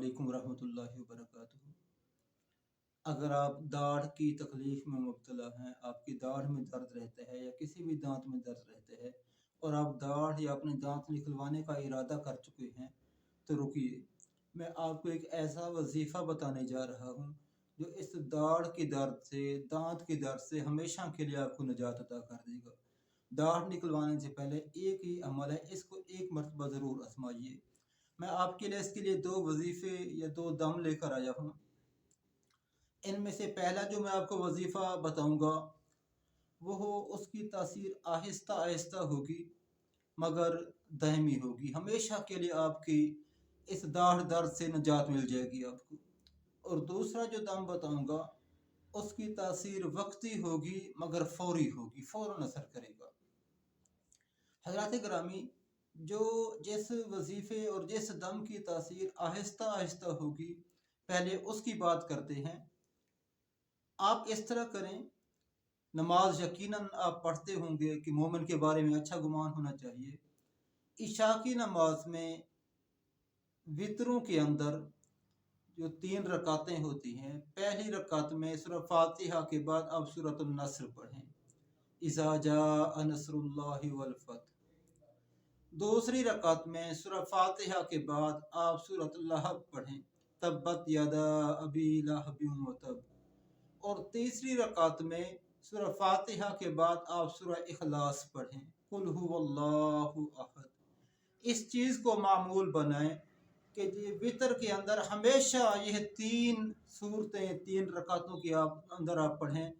वालेकुम रहमतुल्लाहि वबरकातुहू। अगर आप दाढ़ की तकलीफ़ में मुब्तला हैं, आपकी दाढ़ में दर्द रहता है या किसी भी दांत में दर्द रहता है और आप दाढ़ या अपने दांत निकलवाने का इरादा कर चुके हैं, तो रुकिए, मैं आपको एक ऐसा वजीफ़ा बताने जा रहा हूँ जो इस दाढ़ की दर्द से, दांत की दर्द से हमेशा के लिए आपको निजात अता कर देगा। दाढ़ निकलवाने से पहले एक ही अमल है, इसको एक मरतबा ज़रूर आजमाइए। मैं आपके लिए इसके लिए दो वजीफ़े या दो दम लेकर आया हूँ। इनमें से पहला जो मैं आपको वजीफ़ा बताऊंगा वो हो, उसकी तासीर आहिस्ता आहिस्ता होगी मगर दायमी होगी। हमेशा के लिए आपकी इस दाढ़ दर्द से निजात मिल जाएगी आपको। और दूसरा जो दम बताऊंगा उसकी तासीर वक्ती होगी मगर फौरी होगी, फ़ौरन असर करेगा। हज़रात ग्रामी, जो जिस वजीफ़े और जिस दम की तासीर आहिस्ता आहिस्ता होगी, पहले उसकी बात करते हैं। आप इस तरह करें, नमाज यकीनन आप पढ़ते होंगे कि मोमिन के बारे में अच्छा गुमान होना चाहिए। इशा की नमाज में वितरों के अंदर जो 3 रकातें होती हैं, पहली रकात में सूरह फातिहा के बाद आप सूरत नस्र पढ़ें, इज़ा जाअ नस्रुल्लाहि वल फतह। दूसरी रकात में सूरह फातिहा के बाद आप सूरत लहब पढ़ें, तब्बत यदा अबी लहबिन व तब। और तीसरी रकात में सूरह फातिहा के बाद आप सूरह इखलास पढ़ें, कुल हुवल्लाहु अहद। इस चीज़ को मामूल बनाएं कि ये वितर के अंदर हमेशा यह 3 सूरतें 3 रकातों की आप अंदर आप पढ़ें,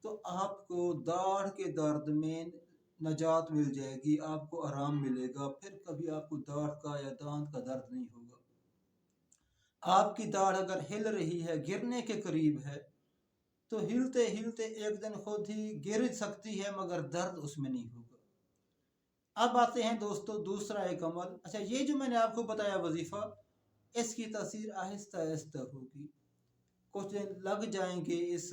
तो आपको दाढ़ के दर्द में नजात मिल जाएगी, आपको आराम मिलेगा। फिर कभी आपको दाढ़ का या दांत का दर्द नहीं होगा। आपकी दाढ़ अगर हिल रही है, गिरने के करीब है, तो हिलते हिलते एक दिन खुद ही गिर सकती है मगर दर्द उसमें नहीं होगा। अब आते हैं दोस्तों दूसरा एक अमल। अच्छा, ये जो मैंने आपको बताया वजीफा, इसकी तासीर आहिस्ता आहिस्ता होगी। कुछ दिन लग जाएंगे इस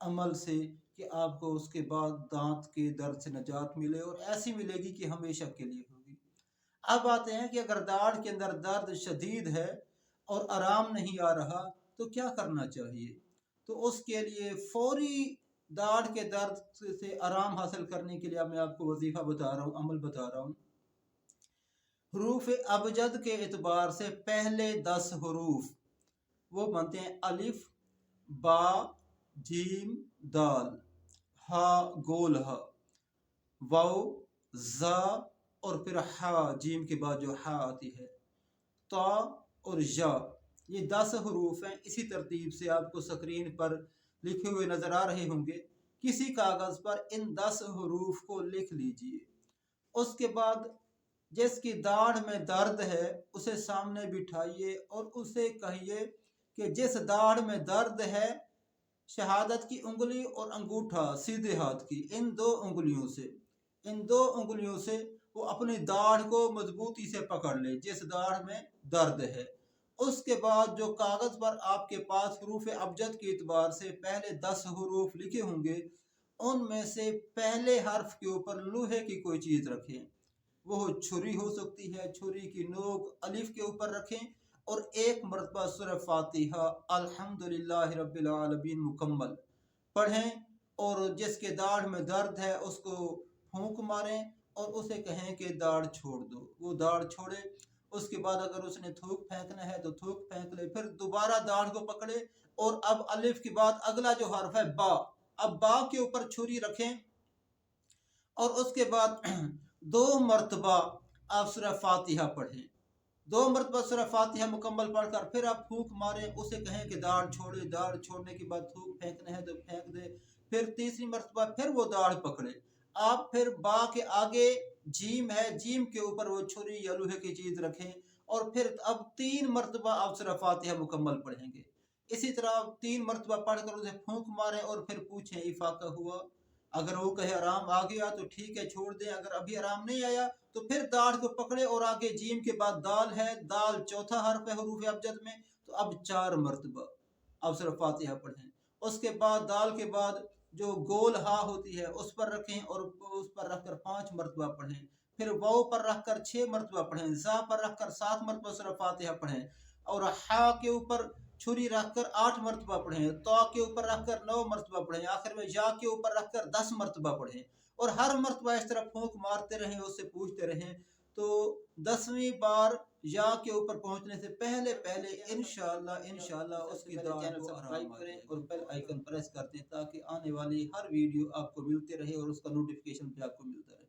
अमल से कि आपको उसके बाद दांत के दर्द से निजात मिले, और ऐसी मिलेगी कि हमेशा के लिए होगी। अब आते हैं कि अगर दाढ़ के अंदर दर्द शदीद है और आराम नहीं आ रहा, तो क्या करना चाहिए। तो उसके लिए फौरी दाढ़ के दर्द से आराम हासिल करने के लिए मैं आपको वजीफा बता रहा हूँ, अमल बता रहा हूँ। हरूफ अबजद के एतबार से पहले 10 हरूफ वो बनते हैं अलिफ, बा, जीम, दाल, हा गोल हा, वाओ, जा और फिर हा, जीम के बाद जो हा आती है, ता और या। ये 10 हरूफ हैं। इसी तरतीब से आपको स्क्रीन पर लिखे हुए नजर आ रहे होंगे। किसी कागज पर इन 10 हरूफ को लिख लीजिए। उसके बाद जिसकी दाढ़ में दर्द है उसे सामने बिठाइए और उसे कहिए कि जिस दाढ़ में दर्द है, शहादत की उंगली और अंगूठा सीधे हाथ की, इन दो उंगलियों से वो अपनी दाढ़ को मजबूती से पकड़ ले जिस दाढ़ में दर्द है। उसके बाद जो कागज पर आपके पास हरूफ अबजद के एतबार से पहले 10 हरूफ लिखे होंगे, उनमें से पहले हर्फ के ऊपर लोहे की कोई चीज रखें। वो छुरी हो सकती है, छुरी की नोक अलिफ के ऊपर रखें और एक मरतबा सूरह फातिहा अल्हम्दुलिल्लाहि रब्बिल आलमीन मुकम्मल पढ़ें। और जिसके दाढ़ में दर्द है उसको फूंक मारें और उसे कहें कि दाढ़ छोड़ दो, वो दाढ़ छोड़े। उसके बाद अगर उसने थूक फेंकना है तो थूक फेंक ले, फिर दोबारा दाढ़ को पकड़े और अब अलिफ के बाद अगला जो हर्फ है बा, अब बा के ऊपर छुरी रखें और उसके बाद 2 मरतबा आप सूरह फातिहा पढ़ें। 2 मरतबा सूरह फातिहा मुकम्मल पढ़कर फिर आप फूंक मारें, उसे कहें कि दाढ़ छोड़े। दाढ़ छोड़ने के बाद थूक फेंकना है तो फेंक दे। फिर तीसरी मरतबा फिर वो दाढ़ पकड़े। आप फिर बा के आगे जीम है, जीम के ऊपर वो छुरी या लोहे की चीज रखें और फिर अब 3 मरतबा आप सूरह फातिहा मुकम्मल पढ़ेंगे। इसी तरह 3 मरतबा पढ़कर उसे फूंक मारें और फिर पूछें इफाका हुआ। अगर वो कहे आराम आ गया तो ठीक है, छोड़ दें। अगर अभी आराम नहीं आया तो फिर दाढ़ को पकड़े और आगे जीम के बाद दाल है, दाल चौथा हर्फ है हरूफ अबजद में, तो अब 4 मरतबा अब सूरह फातिहा पढ़ें। उसके बाद दाल के बाद जो गोल हा होती है उस पर रखें और उस पर रखकर 5 मरतबा पढ़ें। फिर वाओ पर रखकर 6 मरतबा पढ़ें, जा पर रखकर 7 मरतबा सूरह फातिहा पढ़ें। और हा के ऊपर छुरी रखकर 8 मरतबा पढ़ें, तो के ऊपर रखकर 9 मरतबा पढ़ें, आखिर में या के ऊपर रखकर 10 मरतबा पढ़ें और हर मरतबा इस तरह फूंक मारते रहें, उससे पूछते रहें। तो 10वीं बार या के ऊपर पहुंचने से पहले पहले इंशाल्लाह उसकी दाढ़ को सब्सक्राइब करें और बेल आइकन प्रेस कर दें ताकि आने वाली हर वीडियो आपको मिलते रहे और उसका नोटिफिकेशन भी आपको मिलता रहे।